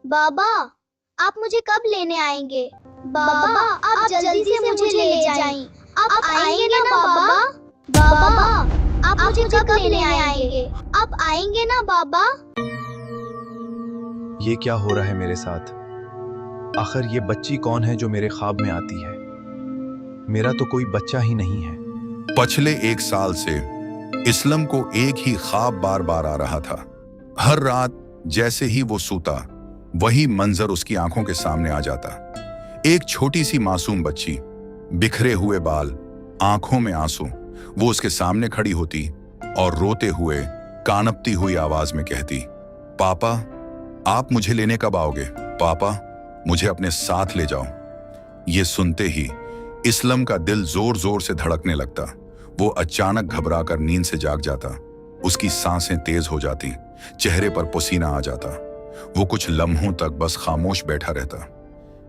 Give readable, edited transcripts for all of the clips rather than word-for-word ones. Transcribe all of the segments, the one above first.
بابا آپ مجھے کب لینے آئیں گے؟ بابا آپ جلدی سے مجھے لے جائیں۔ آپ آئیں گے نا بابا؟ بابا آپ مجھے کب لینے آئیں گے؟ آپ آئیں گے نا بابا؟ یہ کیا ہو رہا ہے میرے ساتھ؟ آخر یہ بچی کون ہے جو میرے خواب میں آتی ہے؟ میرا تو کوئی بچہ ہی نہیں ہے۔ پچھلے 1 سال سے اسلم کو ایک ہی خواب بار بار آ رہا تھا۔ ہر رات جیسے ہی وہ سوتا وہی منظر اس کی آنکھوں کے سامنے آ جاتا۔ ایک چھوٹی سی معصوم بچی، بکھرے ہوئے بال، آنکھوں میں آنسو، وہ اس کے سامنے کھڑی ہوتی اور روتے ہوئے کانپتی ہوئی آواز میں کہتی، پاپا آپ مجھے لینے کب آؤ گے؟ پاپا مجھے اپنے ساتھ لے جاؤ۔ یہ سنتے ہی اسلم کا دل زور زور سے دھڑکنے لگتا۔ وہ اچانک گھبرا کر نیند سے جاگ جاتا۔ اس کی سانسیں تیز ہو جاتی، چہرے پر پسینہ آ جاتا۔ وہ کچھ لمحوں تک بس خاموش بیٹھا رہتا،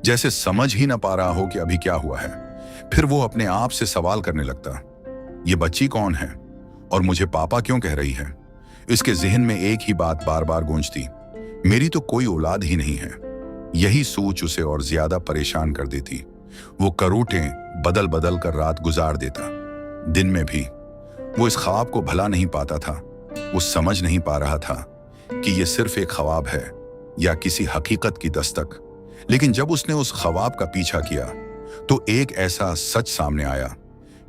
جیسے سمجھ ہی نہ پا رہا ہو کہ ابھی کیا ہوا ہے۔ پھر وہ اپنے آپ سے سوال کرنے لگتا، یہ بچی کون ہے اور مجھے پاپا کیوں کہہ رہی ہے؟ اس کے ذہن میں ایک ہی بات بار بار گونجتی، میری تو کوئی اولاد ہی نہیں ہے۔ یہی سوچ اسے اور زیادہ پریشان کر دیتی۔ وہ کروٹیں بدل بدل کر رات گزار دیتا۔ دن میں بھی وہ اس خواب کو بھلا نہیں پاتا تھا۔ وہ سمجھ نہیں پا رہا تھا کہ یہ صرف ایک خواب ہے یا کسی حقیقت کی دستک۔ لیکن جب اس نے اس خواب کا پیچھا کیا تو ایک ایسا سچ سامنے آیا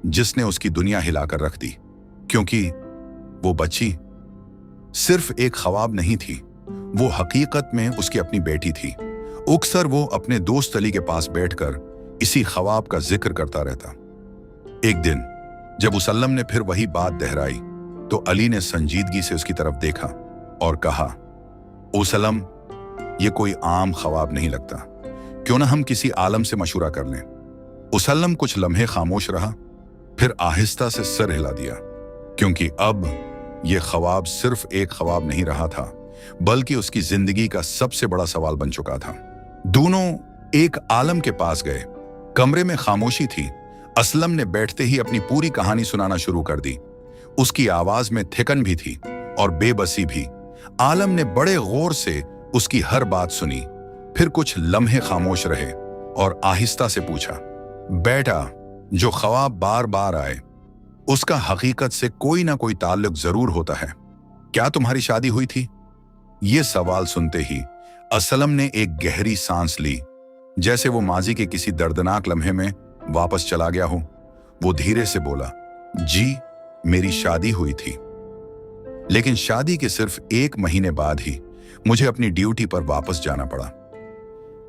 جس نے اس کی دنیا ہلا کر رکھ دی، کیونکہ وہ بچی صرف ایک خواب نہیں تھی، وہ حقیقت میں اس کی اپنی بیٹی تھی۔ اکثر وہ اپنے دوست علی کے پاس بیٹھ کر اسی خواب کا ذکر کرتا رہتا۔ ایک دن جب اسلم نے پھر وہی بات دہرائی تو علی نے سنجیدگی سے اس کی طرف دیکھا اور کہا، اسلم یہ کوئی عام خواب نہیں لگتا، کیوں نہ ہم کسی عالم سے مشورہ کر لیں؟ اسلم کچھ لمحے خاموش رہا، پھر آہستہ سے سر ہلا دیا، کیونکہ اب یہ خواب صرف ایک خواب نہیں رہا تھا، بلکہ اس کی زندگی کا سب سے بڑا سوال بن چکا تھا۔ دونوں ایک عالم کے پاس گئے۔ کمرے میں خاموشی تھی۔ اسلم نے بیٹھتے ہی اپنی پوری کہانی سنانا شروع کر دی۔ اس کی آواز میں تھکن بھی تھی اور بے بسی بھی۔ عالم نے بڑے غور سے اس کی ہر بات سنی، پھر کچھ لمحے خاموش رہے اور آہستہ سے پوچھا، بیٹا جو خواب بار بار آئے اس کا حقیقت سے کوئی نہ کوئی تعلق ضرور ہوتا ہے، کیا تمہاری شادی ہوئی تھی؟ یہ سوال سنتے ہی اسلم نے ایک گہری سانس لی، جیسے وہ ماضی کے کسی دردناک لمحے میں واپس چلا گیا ہو۔ وہ دھیرے سے بولا، جی میری شادی ہوئی تھی، لیکن شادی کے صرف 1 مہینے بعد ہی مجھے اپنی ڈیوٹی پر واپس جانا پڑا۔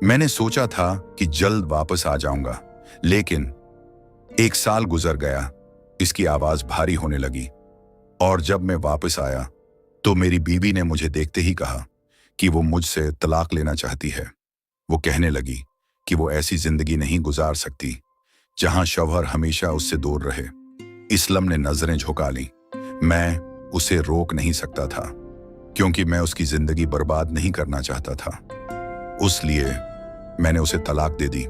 میں نے سوچا تھا کہ جلد واپس آ جاؤں گا، لیکن 1 سال گزر گیا۔ اس کی آواز بھاری ہونے لگی، اور جب میں واپس آیا تو میری بیوی نے مجھے دیکھتے ہی کہا کہ وہ مجھ سے طلاق لینا چاہتی ہے۔ وہ کہنے لگی کہ وہ ایسی زندگی نہیں گزار سکتی جہاں شوہر ہمیشہ اس سے دور رہے۔ اسلم نے نظریں جھکا لیں۔ میں اسے روک نہیں سکتا تھا، کیونکہ میں اس کی زندگی برباد نہیں کرنا چاہتا تھا۔ اس لیے میں نے اسے طلاق دے دی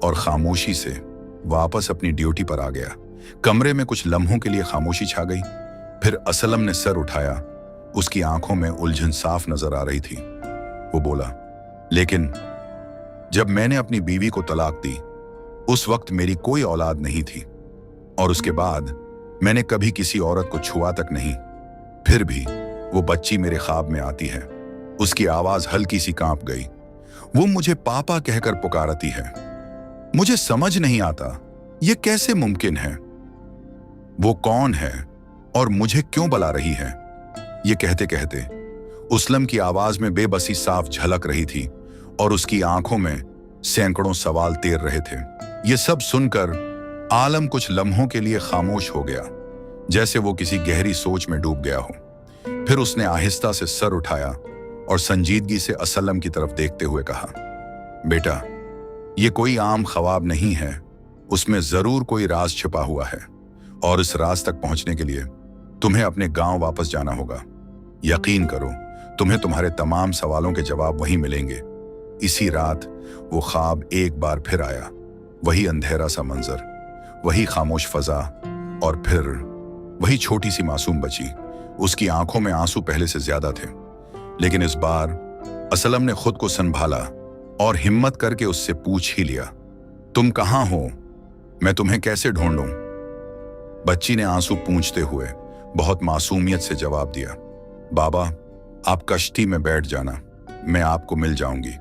اور خاموشی سے واپس اپنی ڈیوٹی پر آ گیا۔ کمرے میں کچھ لمحوں کے لیے خاموشی چھا گئی، پھر اسلم نے سر اٹھایا۔ اس کی آنکھوں میں الجھن صاف نظر آ رہی تھی۔ وہ بولا، لیکن جب میں نے اپنی بیوی کو طلاق دی اس وقت میری کوئی اولاد نہیں تھی، اور اس کے بعد میں نے کبھی کسی عورت کو چھوا تک نہیں۔ پھر بھی وہ بچی میرے خواب میں آتی ہے۔ اس کی آواز ہلکی سی کانپ گئی۔ وہ مجھے پاپا کہہ کر پکارتی ہے۔ مجھے سمجھ نہیں آتا یہ کیسے ممکن ہے؟ وہ کون ہے اور مجھے کیوں بلا رہی ہے؟ یہ کہتے کہتے اسلم کی آواز میں بے بسی صاف جھلک رہی تھی اور اس کی آنکھوں میں سینکڑوں سوال تیر رہے تھے۔ یہ سب سن کر عالم کچھ لمحوں کے لیے خاموش ہو گیا، جیسے وہ کسی گہری سوچ میں ڈوب گیا ہو۔ پھر اس نے آہستہ سے سر اٹھایا اور سنجیدگی سے اسلم کی طرف دیکھتے ہوئے کہا، بیٹا یہ کوئی عام خواب نہیں ہے، اس میں ضرور کوئی راز چھپا ہوا ہے، اور اس راز تک پہنچنے کے لیے تمہیں اپنے گاؤں واپس جانا ہوگا۔ یقین کرو تمہیں تمہارے تمام سوالوں کے جواب وہیں ملیں گے۔ اسی رات وہ خواب ایک بار پھر آیا، وہی اندھیرا سا منظر، وہی خاموش فضا، اور پھر وہی چھوٹی سی معصوم بچی۔ اس کی آنکھوں میں آنسو پہلے سے زیادہ تھے، لیکن اس بار असलम ने खुद को संभाला और हिम्मत करके उससे पूछ ही लिया, तुम कहाँ हो? मैं तुम्हें कैसे ढूंढूं? बच्ची ने आंसू पूंछते हुए बहुत मासूमियत से जवाब दिया, बाबा आप कश्ती में बैठ जाना, मैं आपको मिल जाऊंगी।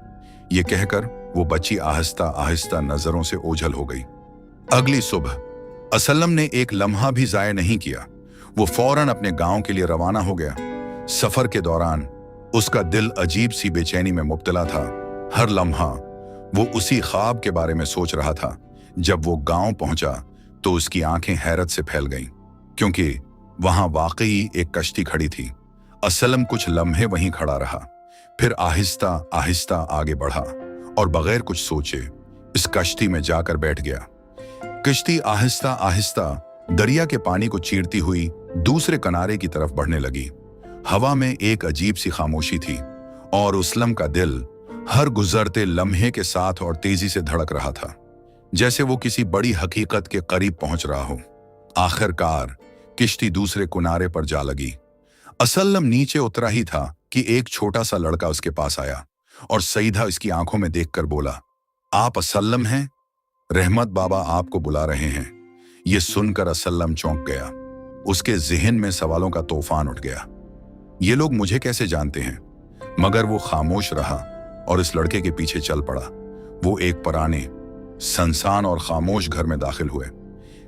ये कहकर वो बच्ची आहिस्ता आहिस्ता नजरों से ओझल हो गई। अगली सुबह असलम ने एक लम्हा भी जाया नहीं किया। वो फौरन अपने गांव के लिए रवाना हो गया। सफर के दौरान उसका दिल अजीब सी बेचैनी में मुब्तला था। हर लम्हा वो उसी ख्वाब के बारे में सोच रहा था। जब वो गांव पहुंचा तो उसकी आंखें हैरत से फैल गईं, क्योंकि वहां वाकई एक कश्ती खड़ी थी। असलम कुछ लम्हे वहीं खड़ा रहा, फिर आहिस्ता आहिस्ता आगे बढ़ा और बगैर कुछ सोचे इस कश्ती में जाकर बैठ गया। कश्ती आहिस्ता आहिस्ता दरिया के पानी को चीरती हुई दूसरे किनारे की तरफ बढ़ने लगी। हवा में एक अजीब सी खामोशी थी और असलम का दिल हर गुजरते लम्हे के साथ और तेजी से धड़क रहा था, जैसे वो किसी बड़ी हकीकत के करीब पहुंच रहा हो। आखिरकार किश्ती दूसरे किनारे पर जा लगी। असलम नीचे उतरा ही था कि एक छोटा सा लड़का उसके पास आया और सीधा इसकी आंखों में देखकर बोला, आप असलम हैं? रहमत बाबा आपको बुला रहे हैं। ये सुनकर असलम चौंक गया। उसके जिहन में सवालों का तूफान उठ गया। ये लोग मुझे कैसे जानते हैं? मगर वो खामोश रहा और इस लड़के के पीछे चल पड़ा। वो एक पुराने, सुनसान और खामोश घर में दाखिल हुए।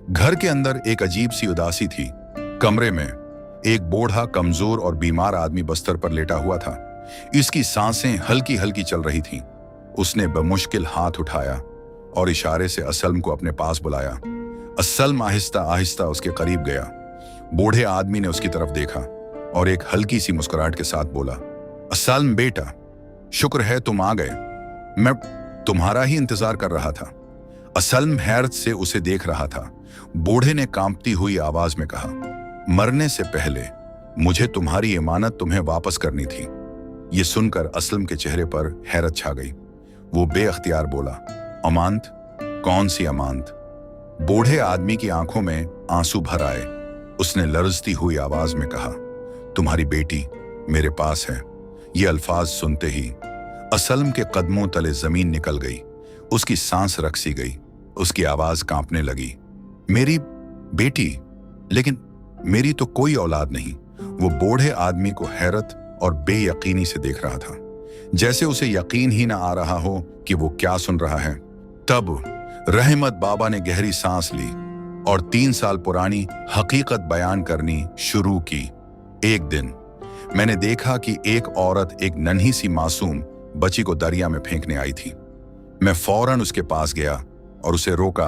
घर के अंदर एक अजीब सी उदासी थी। कमरे में एक बूढ़ा, कमजोर और बीमार आदमी बस्तर पर लेटा हुआ था। इसकी सांसें हल्की हल्की चल रही थीं। उसने बमुश्किल हाथ उठाया और इशारे से असलम को अपने पास बुलाया। असलम आहिस्ता आहिस्ता उसके करीब गया। बूढ़े आदमी ने उसकी तरफ देखा और एक हल्की सी मुस्कुराहट के साथ बोला, असलम बेटा, शुक्र है तुम आ गए। मैं तुम्हारा ही इंतजार कर रहा था। असलम हैरत से उसे देख रहा था। बूढ़े ने कांपती हुई आवाज में कहा, मरने से पहले मुझे तुम्हारी इमानत तुम्हें वापस करनी थी। ये सुनकर असलम के चेहरे पर हैरत छा गई। वो बेअख्तियार बोला, अमानत? कौन सी अमानत? बूढ़े आदमी की आंखों में आंसू भर आए। उसने लरजती हुई आवाज में कहा, तुम्हारी बेटी मेरे पास है। ये अल्फाज सुनते ही असलम के कदमों तले जमीन निकल गई। उसकी सांस रक सी गई। उसकी आवाज कांपने लगी, मेरी बेटी? लेकिन मेरी तो कोई औलाद नहीं। वो बूढ़े आदमी को हैरत और बेयकीनी से देख रहा था, जैसे उसे यकीन ही ना आ रहा हो कि वो क्या सुन रहा है। तब रहमत बाबा ने गहरी सांस ली और 3 साल पुरानी हकीकत बयान करनी शुरू की। एक दिन मैंने देखा कि एक औरत एक नन्ही सी मासूम बच्ची को दरिया में फेंकने आई थी। मैं फौरन उसके पास गया और उसे रोका।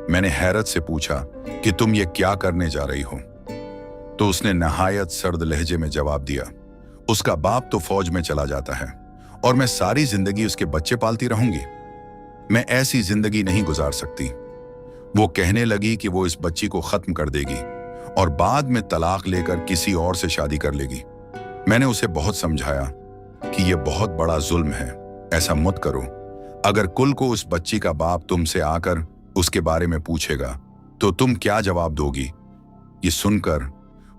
मैंने हैरत से पूछा कि तुम ये क्या करने जा रही हो? तो उसने नहायत सर्द लहजे में जवाब दिया, उसका बाप तो फौज में चला जाता है और मैं सारी जिंदगी उसके बच्चे पालती रहूंगी। मैं ऐसी जिंदगी नहीं गुजार सकती। वो कहने लगी कि वो इस बच्ची को खत्म कर देगी और बाद में तलाक लेकर किसी और से शादी कर लेगी। मैंने उसे बहुत समझाया कि यह बहुत बड़ा जुल्म है, ऐसा मत करो। अगर कुल को उस बच्ची का बाप तुमसे आकर उसके बारे में पूछेगा तो तुम क्या जवाब दोगी? ये सुनकर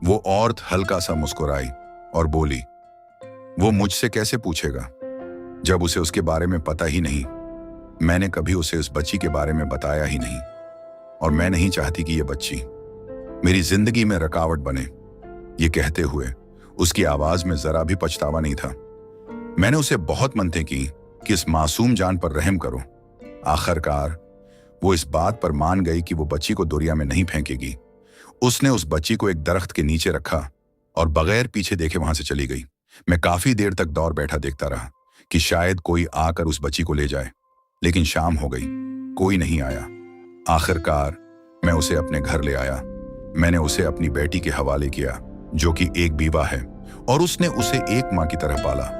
वो औरत हल्का सा मुस्कुराई और बोली, वो मुझसे कैसे पूछेगा जब उसे उसके बारे में पता ही नहीं। मैंने कभी उसे उस बच्ची के बारे में बताया ही नहीं और मैं नहीं चाहती कि यह बच्ची मेरी जिंदगी में रुकावट बने। ये कहते हुए उसकी आवाज में जरा भी पछतावा नहीं था। मैंने उसे बहुत मनते की कि इस मासूम जान पर रहम करो। आखिरकार वो इस बात पर मान गई कि वो बच्ची को दरिया में नहीं फेंकेगी। उसने उस बच्ची को एक दरख्त के नीचे रखा और बगैर पीछे देखे वहां से चली गई। मैं काफी देर तक दौर बैठा देखता रहा कि शायद कोई आकर उस बच्ची को ले जाए, लेकिन शाम हो गई, कोई नहीं आया। आखिरकार मैं उसे अपने घर ले आया। मैंने उसे अपनी बेटी के हवाले किया, जो कि एक बीवा है, और उसने उसे एक मां की तरह पाला।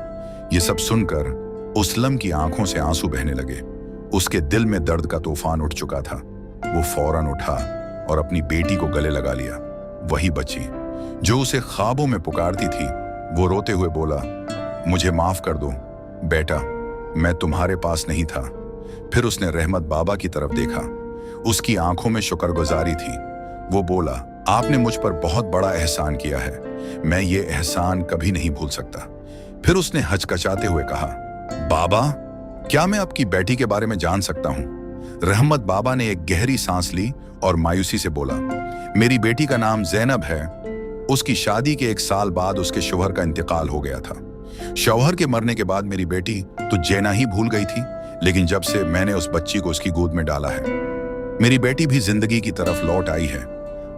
ये सब सुनकर असलम की आंखों से आंसू बहने लगे। उसके दिल में दर्द का तूफान उठ चुका था। वो फौरन उठा और अपनी बेटी को गले लगा लिया। वही बच्ची जो उसे ख्वाबों में पुकारती थी, वो रोते हुए बोला, मुझे माफ कर दो बेटा, मैं तुम्हारे पास नहीं था। फिर उसने रहमत बाबा की तरफ देखा। उसकी आंखों में शुक्रगुजारी थी। वो बोला, आपने मुझ पर बहुत बड़ा एहसान किया है। मैं ये एहसान कभी नहीं भूल सकता। फिर उसने हचकचाते हुए कहा, बाबा, क्या मैं आपकी बेटी के बारे में जान सकता हूं? रहमत बाबा ने एक गहरी सांस ली और मायूसी से बोला, मेरी बेटी का नाम जैनब है। उसकी शादी के 1 साल बाद उसके शौहर का इंतकाल हो गया था। शौहर के मरने के बाद मेरी बेटी तो जेना ही भूल गई थी, लेकिन जब से मैंने उस बच्ची को उसकी गोद में डाला है, मेरी बेटी भी जिंदगी की तरफ लौट आई है।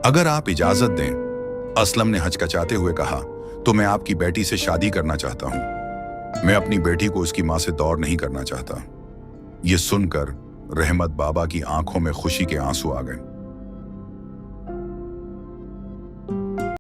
अगर आप इजाजत दें, असलम ने हचकचाते हुए कहा, तो मैं आपकी बेटी से शादी करना चाहता हूं। मैं अपनी बेटी को उसकी मां से दौर नहीं करना चाहता। ये सुनकर रहमत बाबा की आंखों में खुशी के आंसू आ गए।